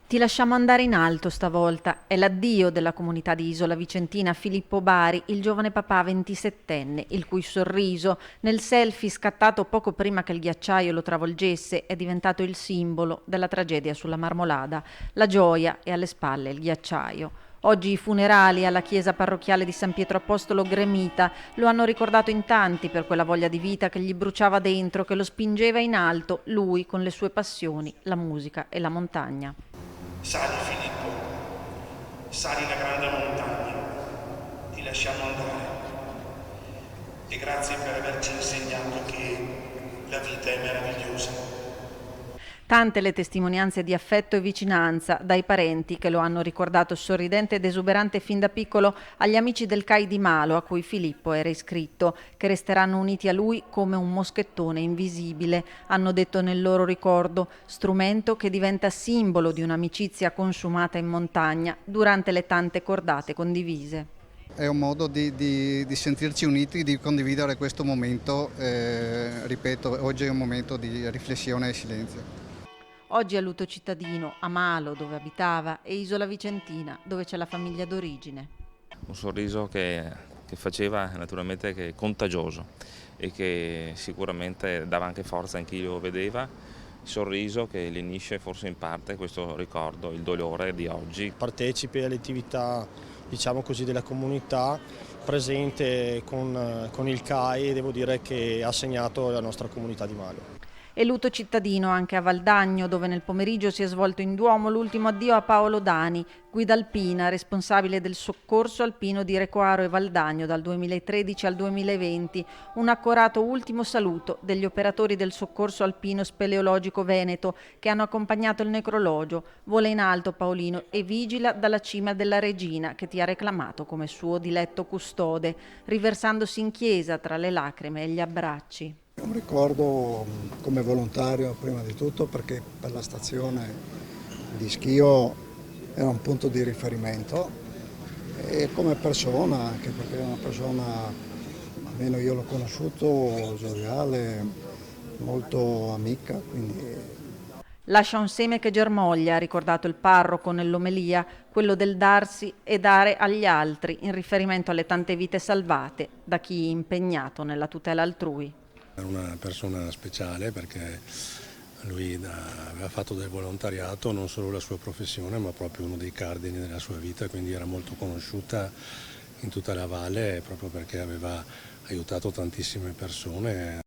Ti lasciamo andare in alto stavolta. È l'addio della comunità di Isola Vicentina a Filippo Bari, il giovane papà 27enne, il cui sorriso, nel selfie scattato poco prima che il ghiacciaio lo travolgesse, è diventato il simbolo della tragedia sulla Marmolada. La gioia e alle spalle il ghiacciaio. Oggi i funerali alla chiesa parrocchiale di San Pietro Apostolo Gremita lo hanno ricordato in tanti per quella voglia di vita che gli bruciava dentro, che lo spingeva in alto, lui con le sue passioni, la musica e la montagna. Sali Filippo, sali la grande montagna, ti lasciamo andare e grazie per averci insegnato che la vita è meravigliosa. Tante le testimonianze di affetto e vicinanza, dai parenti che lo hanno ricordato sorridente ed esuberante fin da piccolo, agli amici del CAI di Malo a cui Filippo era iscritto, che resteranno uniti a lui come un moschettone invisibile, hanno detto nel loro ricordo, strumento che diventa simbolo di un'amicizia consumata in montagna durante le tante cordate condivise. È un modo di sentirci uniti, di condividere questo momento, ripeto, oggi è un momento di riflessione e silenzio. Oggi è lutto cittadino a Malo, dove abitava, e Isola Vicentina, dove c'è la famiglia d'origine. Un sorriso che faceva naturalmente che contagioso e che sicuramente dava anche forza a chi lo vedeva, il sorriso che lenisce forse in parte questo ricordo, il dolore di oggi. Partecipi alle attività, diciamo così, della comunità, presente con il CAI, e devo dire che ha segnato la nostra comunità di Malo. E lutto cittadino anche a Valdagno, dove nel pomeriggio si è svolto in Duomo l'ultimo addio a Paolo Dani, guida alpina, responsabile del soccorso alpino di Recoaro e Valdagno dal 2013 al 2020. Un accorato ultimo saluto degli operatori del soccorso alpino speleologico veneto che hanno accompagnato il necrologio. Vola in alto Paolino e vigila dalla cima della Regina che ti ha reclamato come suo diletto custode, riversandosi in chiesa tra le lacrime e gli abbracci. Un ricordo come volontario prima di tutto perché per la stazione di Schio era un punto di riferimento e come persona, anche perché è una persona, almeno io l'ho conosciuto, gioviale, molto amica, quindi Lascia un seme che germoglia, ha ricordato il parroco nell'omelia, quello del darsi e dare agli altri, in riferimento alle tante vite salvate da chi è impegnato nella tutela altrui. Era una persona speciale perché lui aveva fatto del volontariato, non solo la sua professione, ma proprio uno dei cardini della sua vita, quindi era molto conosciuta in tutta la valle proprio perché aveva aiutato tantissime persone.